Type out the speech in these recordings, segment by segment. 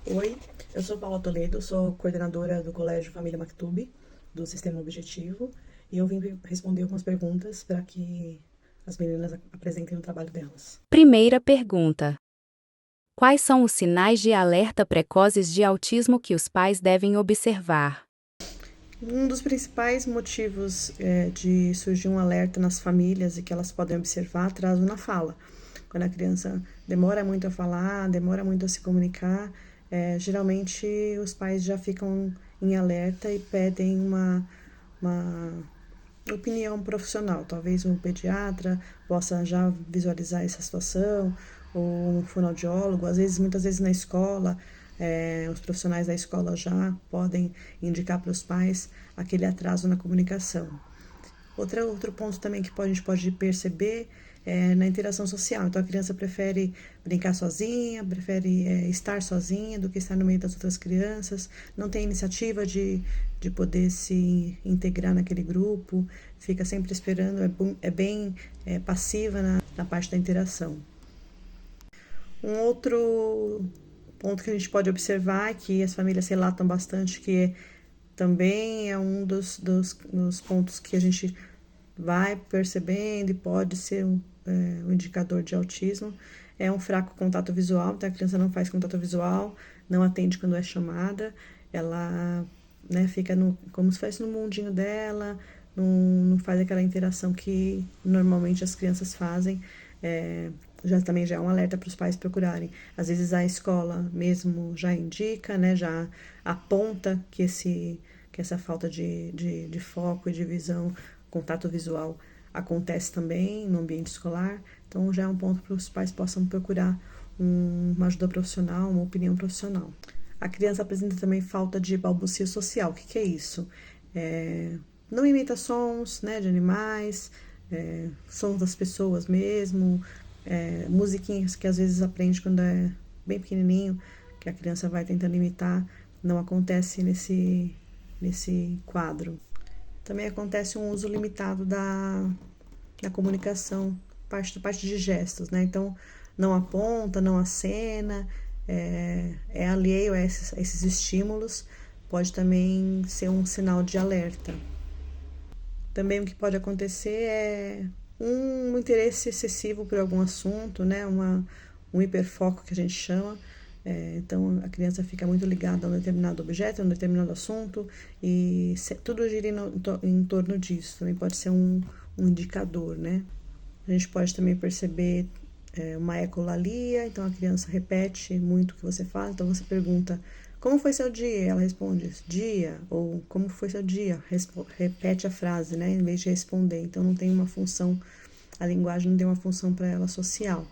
Oi, eu sou Paula Toledo, sou coordenadora do Colégio Família Maktub, do Sistema Objetivo, e eu vim responder algumas perguntas para que as meninas apresentem o trabalho delas. Primeira pergunta: quais são os sinais de alerta precoces de autismo que os pais devem observar? Um dos principais motivos de surgir um alerta nas famílias e que elas podem observar atraso na fala. Quando a criança demora muito a falar, demora muito a se comunicar, geralmente os pais já ficam em alerta e pedem uma opinião profissional. Talvez um pediatra possa já visualizar essa situação, ou um fonoaudiólogo. Muitas vezes na escola, os profissionais da escola já podem indicar para os pais aquele atraso na comunicação. Outro ponto também que a gente pode perceber é na interação social. Então, a criança prefere brincar sozinha, prefere estar sozinha do que estar no meio das outras crianças, não tem iniciativa de poder se integrar naquele grupo, fica sempre esperando, é bem passiva na parte da interação. Um outro ponto que a gente pode observar, que as famílias relatam bastante, também é um dos pontos que a gente vai percebendo e pode ser um indicador de autismo, é um fraco contato visual. Então a criança não faz contato visual, não atende quando é chamada, ela fica como se fosse no mundinho dela, não faz aquela interação que normalmente as crianças fazem. Também já é um alerta para os pais procurarem. Às vezes a escola mesmo já indica, já aponta que essa falta de foco e de visão, contato visual, acontece também no ambiente escolar. Então já é um ponto para os pais possam procurar uma ajuda profissional, uma opinião profissional. A criança apresenta também falta de balbucio social. O que é isso? Não imita sons de animais, sons das pessoas mesmo, musiquinhas que às vezes aprende quando é bem pequenininho, que a criança vai tentando imitar, não acontece nesse quadro. Também acontece um uso limitado da comunicação, parte de gestos, Então, não aponta, não acena, é alheio a esses estímulos, pode também ser um sinal de alerta. Também o que pode acontecer é um interesse excessivo por algum assunto, um hiperfoco que a gente chama. Então a criança fica muito ligada a um determinado objeto, a um determinado assunto, e tudo gira em torno disso. Também pode ser um indicador, A gente pode também perceber uma ecolalia. Então a criança repete muito o que você fala. Então você pergunta: como foi seu dia? Ela responde: dia. Ou como foi seu dia? Repete a frase, em vez de responder. Então não tem uma função, a linguagem não tem uma função para ela social.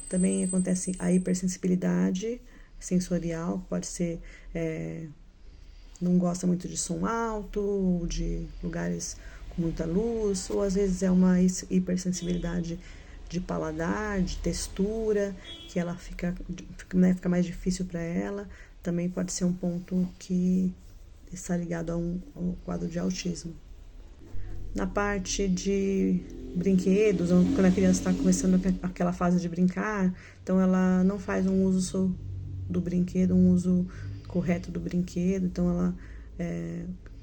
Também acontece a hipersensibilidade sensorial, pode ser não gosta muito de som alto, ou de lugares com muita luz, ou às vezes é uma hipersensibilidade de paladar, de textura, que ela fica mais difícil para ela. Também pode ser um ponto que está ligado a um quadro de autismo. Na parte de brinquedos, quando a criança está começando aquela fase de brincar, então ela não faz um uso do brinquedo, um uso correto do brinquedo, então ela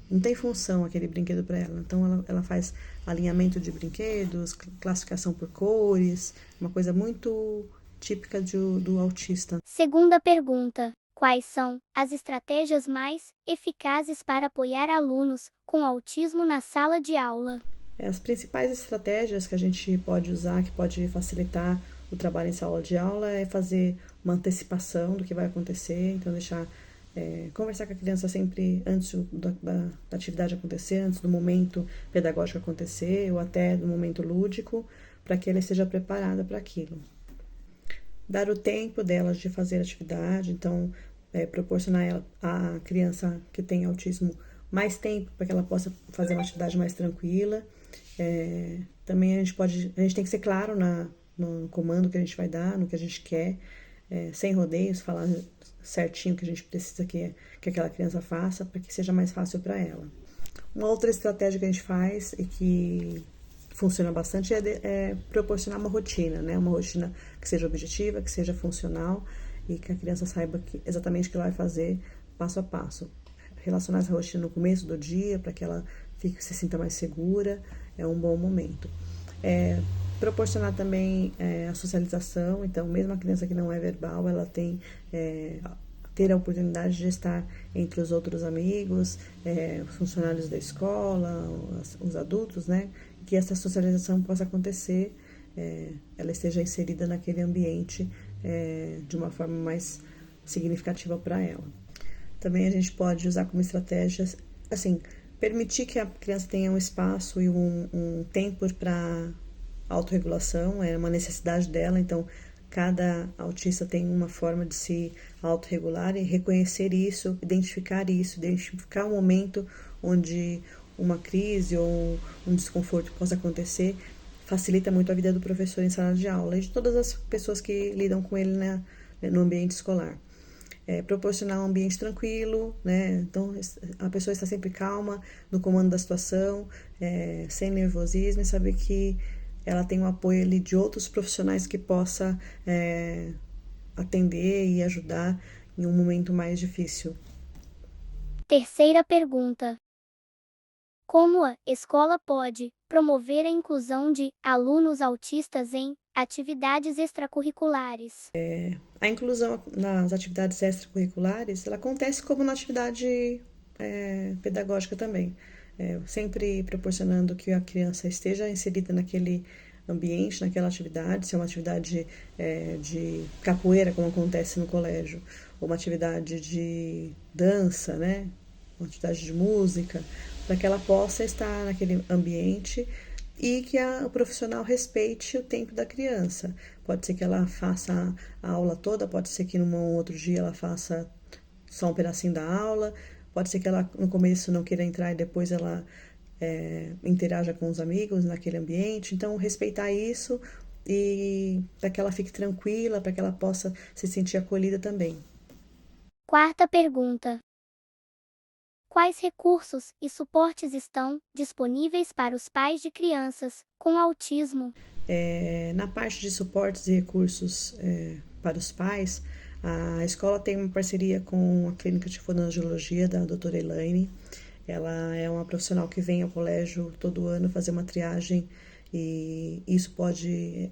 não tem função aquele brinquedo para ela. Então ela faz alinhamento de brinquedos, classificação por cores, uma coisa muito típica do autista. Segunda pergunta: quais são as estratégias mais eficazes para apoiar alunos com autismo na sala de aula? As principais estratégias que a gente pode usar, que pode facilitar o trabalho em sala de aula, é fazer uma antecipação do que vai acontecer. Então conversar com a criança sempre antes da atividade acontecer, antes do momento pedagógico acontecer, ou até do momento lúdico, para que ela esteja preparada para aquilo. Dar o tempo delas de fazer a atividade, então proporcionar à criança que tem autismo mais tempo para que ela possa fazer uma atividade mais tranquila. Também a gente tem que ser claro no comando que a gente vai dar, no que a gente quer, sem rodeios, falar certinho o que a gente precisa que aquela criança faça, para que seja mais fácil para ela. Uma outra estratégia que a gente faz e que funciona bastante é proporcionar uma rotina, uma rotina que seja objetiva, que seja funcional. e que a criança saiba exatamente o que ela vai fazer passo a passo. Relacionar essa rotina no começo do dia para que ela se sinta mais segura é um bom momento. Proporcionar também a socialização, então mesmo a criança que não é verbal, ela tem ter a oportunidade de estar entre os outros amigos, os funcionários da escola, os adultos, né? Que essa socialização possa acontecer, ela esteja inserida naquele ambiente de uma forma mais significativa para ela. Também a gente pode usar como estratégia, assim, permitir que a criança tenha um espaço e um tempo para autorregulação, é uma necessidade dela, então cada autista tem uma forma de se autorregular e reconhecer isso, identificar um momento onde uma crise ou um desconforto possa acontecer, facilita muito a vida do professor em sala de aula e de todas as pessoas que lidam com ele no ambiente escolar. Proporcionar um ambiente tranquilo, né? Então a pessoa está sempre calma no comando da situação, sem nervosismo, e saber que ela tem o apoio ali de outros profissionais que possa atender e ajudar em um momento mais difícil. Terceira pergunta. Como a escola pode promover a inclusão de alunos autistas em atividades extracurriculares? A inclusão nas atividades extracurriculares, ela acontece como na atividade pedagógica também. Sempre proporcionando que a criança esteja inserida naquele ambiente, naquela atividade, se é uma atividade de capoeira, como acontece no colégio, ou uma atividade de dança, né? Uma atividade de música, para que ela possa estar naquele ambiente e que o profissional respeite o tempo da criança. Pode ser que ela faça a aula toda, pode ser que num outro dia ela faça só um pedacinho da aula, pode ser que ela no começo não queira entrar e depois ela interaja com os amigos naquele ambiente. Então, respeitar isso e para que ela fique tranquila, para que ela possa se sentir acolhida também. Quarta pergunta. Quais recursos e suportes estão disponíveis para os pais de crianças com autismo? Na parte de suportes e recursos para os pais, a escola tem uma parceria com a Clínica de Fonoaudiologia da doutora Elaine. Ela é uma profissional que vem ao colégio todo ano fazer uma triagem e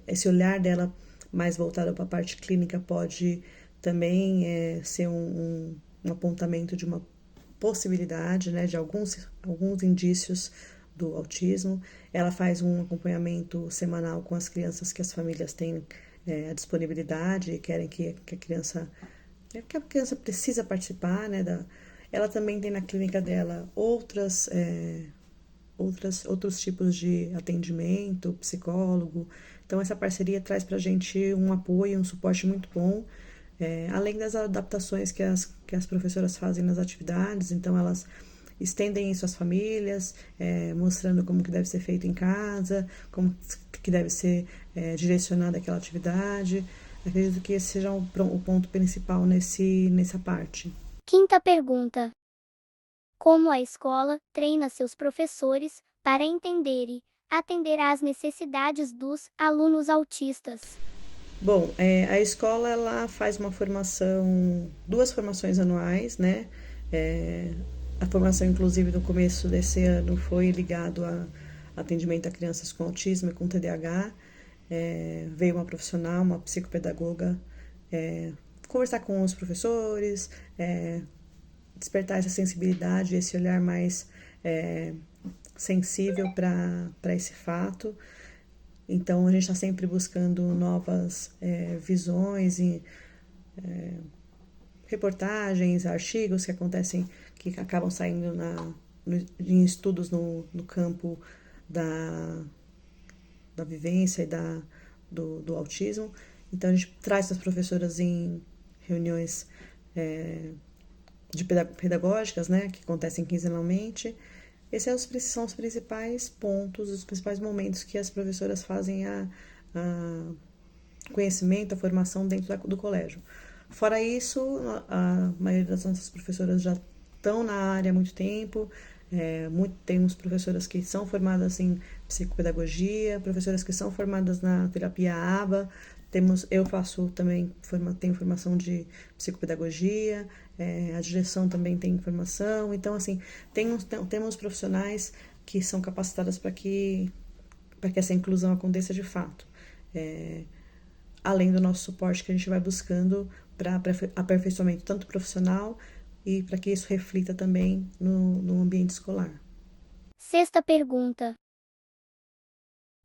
esse olhar dela mais voltado para a parte clínica pode também ser um apontamento de uma possibilidade, né, de alguns indícios do autismo. Ela faz um acompanhamento semanal com as crianças que as famílias têm a disponibilidade e querem que a criança precisa participar, né, ela também tem na clínica dela outros tipos de atendimento, psicólogo. Então, essa parceria traz para a gente um apoio, um suporte muito bom, além das adaptações que as professoras fazem nas atividades. Então, elas estendem isso às famílias, mostrando como que deve ser feito em casa, como que deve ser direcionada aquela atividade. Acredito que esse seja o ponto principal nessa parte. Quinta pergunta. Como a escola treina seus professores para entender e atender às necessidades dos alunos autistas? Bom, a escola ela faz duas formações anuais, né? A formação, inclusive, no começo desse ano foi ligado a atendimento a crianças com autismo e com TDAH. Veio uma profissional, uma psicopedagoga, conversar com os professores, despertar essa sensibilidade, esse olhar mais sensível para esse fato. Então, a gente está sempre buscando novas visões e reportagens, artigos que acabam saindo em estudos no campo da vivência e do autismo. Então, a gente traz as professoras em reuniões pedagógicas, né, que acontecem quinzenalmente. Esses são os principais pontos, os principais momentos que as professoras fazem a conhecimento, a formação dentro do colégio. Fora isso, a maioria das nossas professoras já estão na área há muito tempo. Temos professoras que são formadas em psicopedagogia, professoras que são formadas na terapia ABA, Eu faço também, tenho formação de psicopedagogia, a direção também tem formação. Então, assim, temos profissionais que são capacitadas para que essa inclusão aconteça de fato. Além do nosso suporte que a gente vai buscando para aperfeiçoamento tanto profissional e para que isso reflita também no ambiente escolar. Sexta pergunta.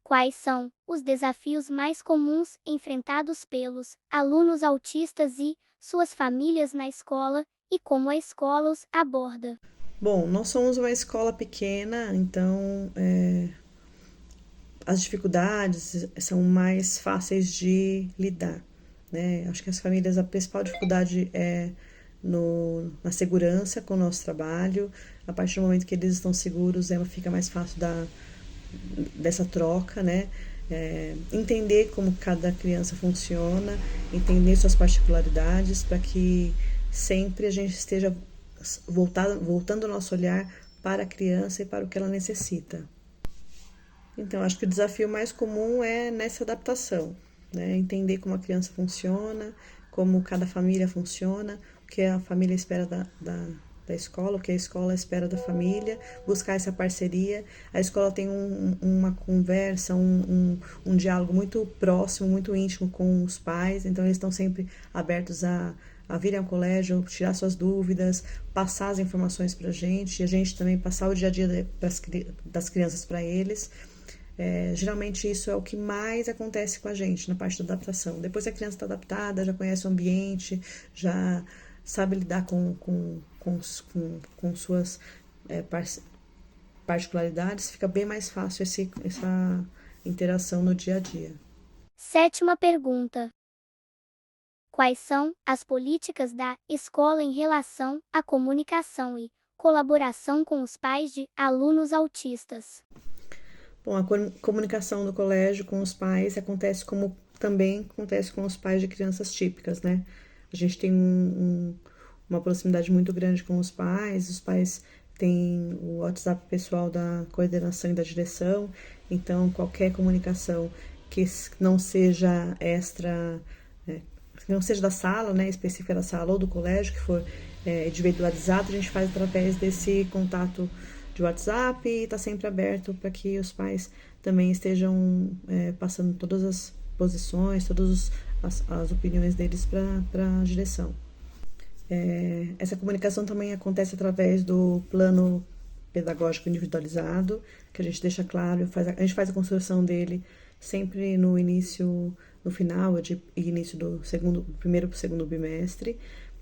Quais são os desafios mais comuns enfrentados pelos alunos autistas e suas famílias na escola e como a escola os aborda? Bom, nós somos uma escola pequena, então as dificuldades são mais fáceis de lidar, né? Acho que as famílias, a principal dificuldade é na segurança com o nosso trabalho. A partir do momento que eles estão seguros, fica mais fácil dessa troca, né? Entender como cada criança funciona, entender suas particularidades, para que sempre a gente esteja voltando o nosso olhar para a criança e para o que ela necessita. Então, acho que o desafio mais comum é nessa adaptação, né? Entender como a criança funciona, como cada família funciona, o que a família espera da escola, o que a escola espera da família, buscar essa parceria. A escola tem uma conversa, um diálogo muito próximo, muito íntimo com os pais, então eles estão sempre abertos a virem ao colégio, tirar suas dúvidas, passar as informações para a gente, e a gente também passar o dia a dia das crianças para eles. Geralmente isso é o que mais acontece com a gente na parte da adaptação. Depois que a criança está adaptada, já conhece o ambiente, já sabe lidar com suas particularidades, fica bem mais fácil essa interação no dia a dia. Sétima pergunta. Quais são as políticas da escola em relação à comunicação e colaboração com os pais de alunos autistas? Bom, a comunicação do colégio com os pais acontece como também acontece com os pais de crianças típicas, né? A gente tem uma proximidade muito grande com os pais têm o WhatsApp pessoal da coordenação e da direção, então qualquer comunicação que não seja não seja da sala, né, específica da sala ou do colégio, que for individualizado, a gente faz através desse contato de WhatsApp e está sempre aberto para que os pais também estejam passando todas as posições, todas as opiniões deles para a direção. Essa comunicação também acontece através do plano pedagógico individualizado, que a gente deixa claro, a gente faz a construção dele sempre no final de início do primeiro para o segundo bimestre.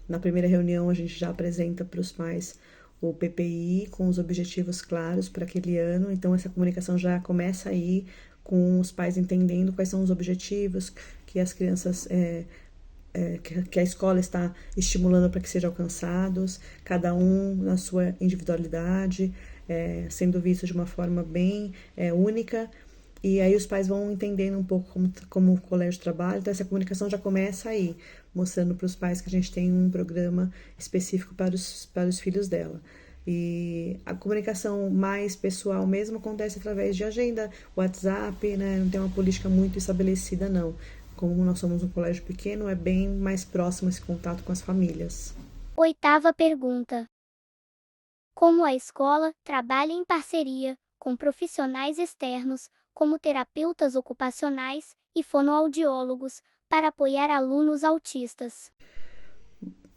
Na primeira reunião a gente já apresenta para os pais o PPI com os objetivos claros para aquele ano, então essa comunicação já começa aí com os pais entendendo quais são os objetivos que as crianças, que a escola está estimulando para que sejam alcançados, cada um na sua individualidade, sendo visto de uma forma bem única, e aí os pais vão entendendo um pouco como o colégio trabalha, então essa comunicação já começa aí, mostrando para os pais que a gente tem um programa específico para os filhos dela. E a comunicação mais pessoal mesmo acontece através de agenda, WhatsApp, né? Não tem uma política muito estabelecida, não. Como nós somos um colégio pequeno, é bem mais próximo esse contato com as famílias. Oitava pergunta. Como a escola trabalha em parceria com profissionais externos, como terapeutas ocupacionais e fonoaudiólogos, para apoiar alunos autistas?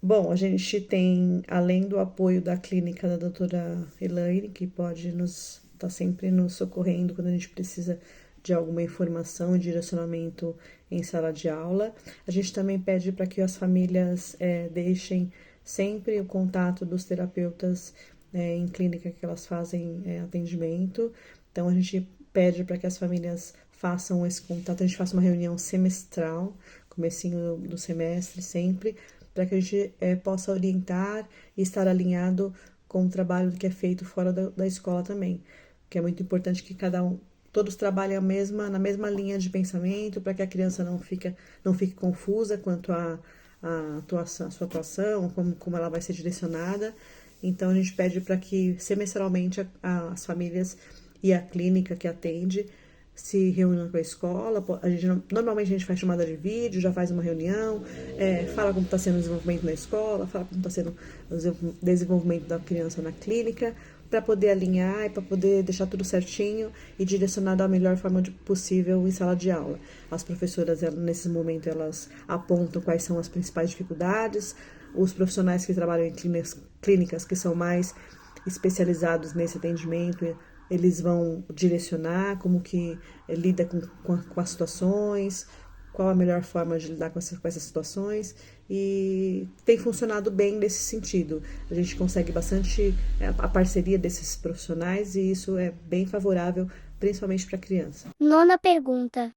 Bom, a gente tem, além do apoio da clínica da doutora Elaine, que pode estar sempre nos socorrendo quando a gente precisa de alguma informação e direcionamento em sala de aula, a gente também pede para que as famílias deixem sempre o contato dos terapeutas em clínica que elas fazem atendimento. Então, a gente pede para que as famílias façam esse contato, a gente faça uma reunião semestral, comecinho do semestre sempre, para que a gente possa orientar e estar alinhado com o trabalho que é feito fora da escola também, que é muito importante que todos trabalhem na mesma linha de pensamento, para que a criança não fique confusa quanto à sua atuação, como ela vai ser direcionada. Então, a gente pede para que semestralmente as famílias e a clínica que atende se reúnam com a escola. Normalmente a gente faz chamada de vídeo, já faz uma reunião, fala como está sendo o desenvolvimento na escola, fala como está sendo o desenvolvimento da criança na clínica, para poder alinhar e para poder deixar tudo certinho e direcionar da melhor forma possível em sala de aula. As professoras, nesse momento, elas apontam quais são as principais dificuldades, os profissionais que trabalham em clínicas que são mais especializados nesse atendimento, eles vão direcionar como que lida com as situações, qual a melhor forma de lidar com essas situações, e tem funcionado bem nesse sentido. A gente consegue bastante a parceria desses profissionais e isso é bem favorável, principalmente para a criança. Nona pergunta.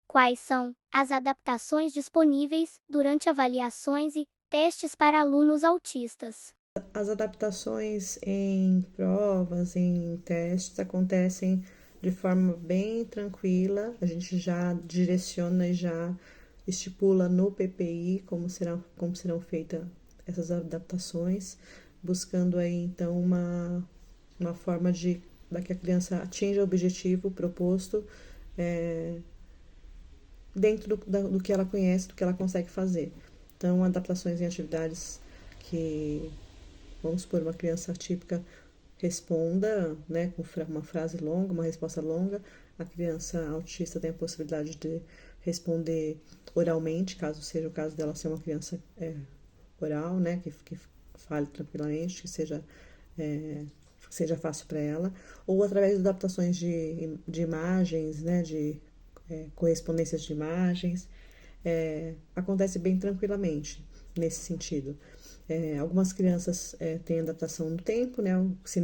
Quais são as adaptações disponíveis durante avaliações e testes para alunos autistas? As adaptações em provas, em testes, acontecem de forma bem tranquila. A gente já direciona e já estipula no PPI como serão feitas essas adaptações, buscando aí então uma forma para que a criança atinja o objetivo proposto dentro do que ela conhece, do que ela consegue fazer. Então, adaptações em atividades que, vamos supor, uma criança típica responda, né, com uma frase longa, uma resposta longa. A criança autista tem a possibilidade de responder oralmente, caso seja o caso dela ser uma criança oral, né, que fale tranquilamente, que seja fácil para ela, ou através de adaptações de imagens, né, de correspondências de imagens, acontece bem tranquilamente nesse sentido. Algumas crianças têm adaptação no tempo, né? Se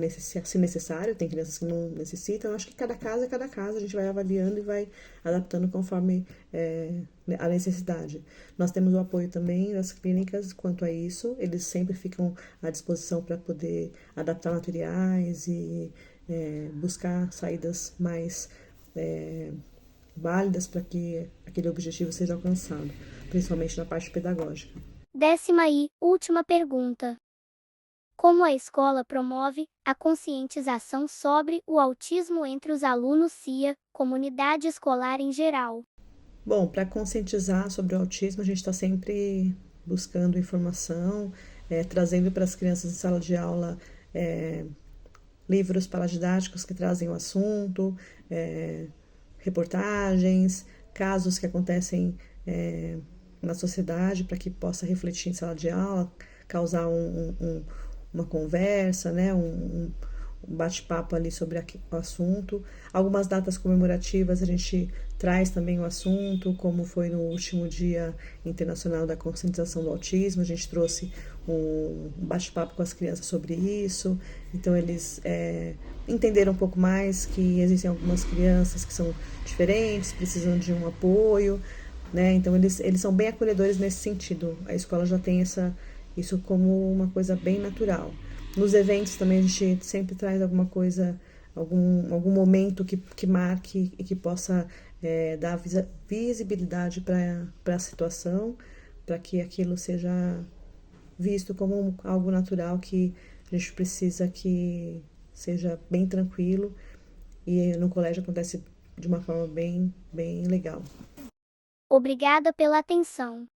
necessário, tem crianças que não necessitam. Eu acho que cada caso é cada caso, a gente vai avaliando e vai adaptando conforme a necessidade. Nós temos o apoio também das clínicas quanto a isso, eles sempre ficam à disposição para poder adaptar materiais e buscar saídas mais válidas para que aquele objetivo seja alcançado, principalmente na parte pedagógica. 10ª e última pergunta. Como a escola promove a conscientização sobre o autismo entre os alunos CIA, comunidade escolar em geral? Bom, para conscientizar sobre o autismo, a gente está sempre buscando informação, trazendo para as crianças em sala de aula livros paradidáticos que trazem o assunto, reportagens, casos que acontecem na sociedade para que possa refletir em sala de aula, causar uma conversa, né, um bate-papo ali sobre o assunto. Algumas datas comemorativas a gente traz também o assunto, como foi no último Dia Internacional da Conscientização do Autismo, a gente trouxe um bate-papo com as crianças sobre isso, então eles entenderam um pouco mais que existem algumas crianças que são diferentes, precisam de um apoio, né? Então eles são bem acolhedores nesse sentido. A escola já tem isso como uma coisa bem natural. Nos eventos também a gente sempre traz alguma coisa, algum momento que marque e que possa dar visibilidade para a situação, para que aquilo seja visto como algo natural que a gente precisa que seja bem tranquilo, e no colégio acontece de uma forma bem legal. Obrigada pela atenção.